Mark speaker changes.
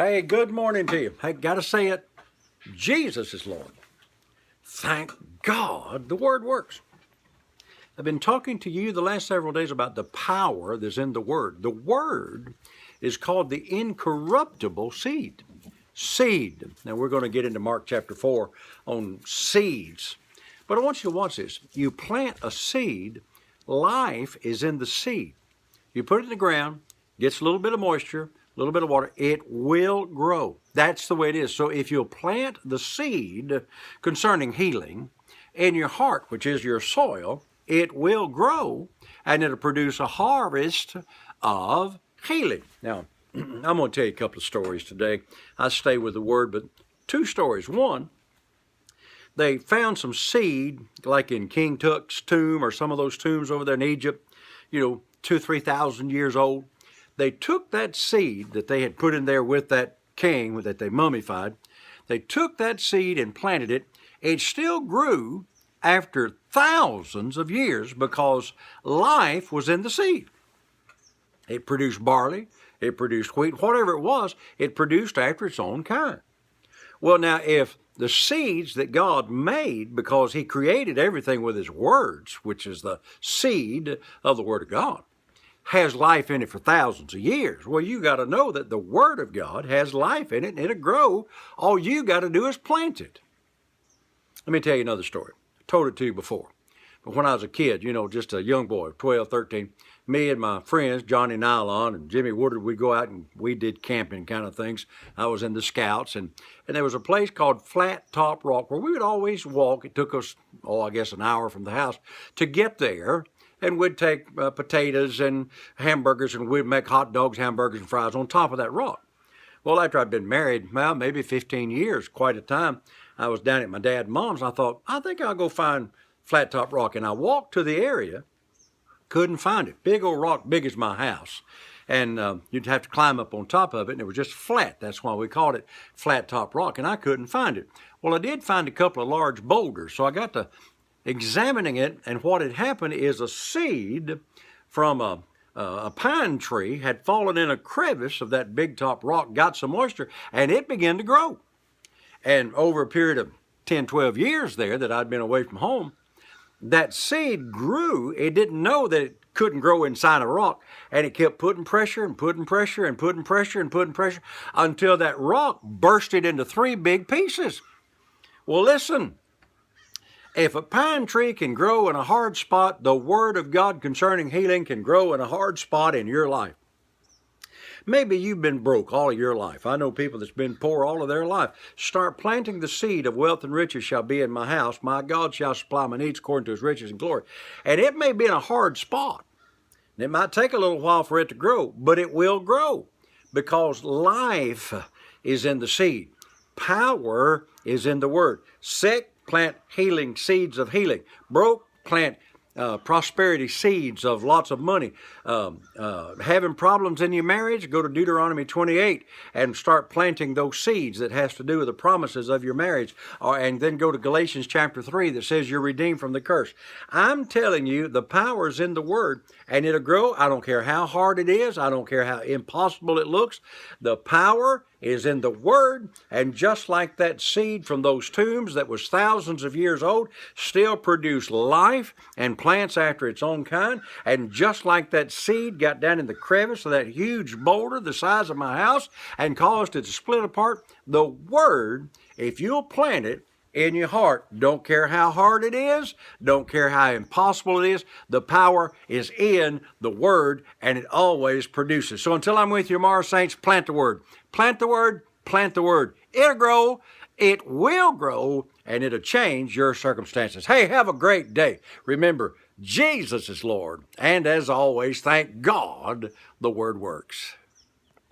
Speaker 1: Hey, good morning to you. Hey, gotta say it. Jesus is Lord. Thank God the Word works. I've been talking to you the last several days about the power that's in the Word. The Word is called the incorruptible seed. Seed. Now we're going to get into Mark chapter 4 on seeds. But I want you to watch this. You plant a seed, life is in the seed. You put it in the ground, gets a little bit of moisture, a little bit of water, it will grow. That's the way it is. So if you'll plant the seed concerning healing in your heart, which is your soil, it will grow and it'll produce a harvest of healing. Now, I'm going to tell you a couple of stories today. I stay with the Word, but two stories. One, they found some seed, like in King Tut's tomb or some of those tombs over there in Egypt, 2,000 or 3,000 years old. They took that seed that they had put in there with that king that they mummified. They took that seed and planted it. It still grew after thousands of years because life was in the seed. It produced barley, it produced wheat, whatever it was, it produced after its own kind. Well, now, if the seeds that God made, because He created everything with His words, which is the seed of the Word of God, has life in it for thousands of years. Well, you got to know that the Word of God has life in it and it'll grow. All you got to do is plant it. Let me tell you another story. I told it to you before. But when I was a kid, just a young boy, 12, 13, me and my friends, Johnny Nylon and Jimmy Woodard, we'd go out and we did camping kind of things. I was in the Scouts, and there was a place called Flat Top Rock where we would always walk. It took us, I guess an hour from the house to get there. And we'd take potatoes and hamburgers, and we'd make hot dogs, hamburgers, and fries on top of that rock. Well, after I'd been married, maybe 15 years, quite a time, I was down at my dad and mom's, and I thought, I think I'll go find Flat Top Rock. And I walked to the area, couldn't find it. Big old rock, big as my house. And you'd have to climb up on top of it, and it was just flat. That's why we called it Flat Top Rock, and I couldn't find it. Well, I did find a couple of large boulders, so I got to examining it, and what had happened is a seed from a pine tree had fallen in a crevice of that big top rock, got some moisture, and it began to grow. And over a period of 10, 12 years there that I'd been away from home, that seed grew. It didn't know that it couldn't grow inside a rock, and it kept putting pressure and putting pressure and putting pressure and putting pressure until that rock bursted into three big pieces. Well, listen. If a pine tree can grow in a hard spot, the Word of God concerning healing can grow in a hard spot in your life. Maybe you've been broke all of your life. I know people that's been poor all of their life. Start planting the seed of wealth and riches shall be in my house. My God shall supply my needs according to His riches and glory. And it may be in a hard spot. It might take a little while for it to grow, but it will grow because life is in the seed. Power is in the Word. Sick, plant healing seeds of healing. Broke, plant prosperity seeds of lots of money. Having problems in your marriage, go to Deuteronomy 28 and start planting those seeds that has to do with the promises of your marriage. And then go to Galatians chapter 3 that says you're redeemed from the curse. I'm telling you, the power is in the Word, and it'll grow. I don't care how hard it is. I don't care how impossible it looks. The power is in the Word, and just like that seed from those tombs that was thousands of years old, still produced life and plants after its own kind, and just like that seed got down in the crevice of that huge boulder the size of my house and caused it to split apart, the Word, if you'll plant it in your heart, don't care how hard it is, don't care how impossible it is, the power is in the Word, and it always produces. So until I'm with you tomorrow, saints, plant the Word. Plant the Word, plant the Word. It'll grow, it will grow, and it'll change your circumstances. Hey, have a great day. Remember, Jesus is Lord, and as always, thank God the Word works.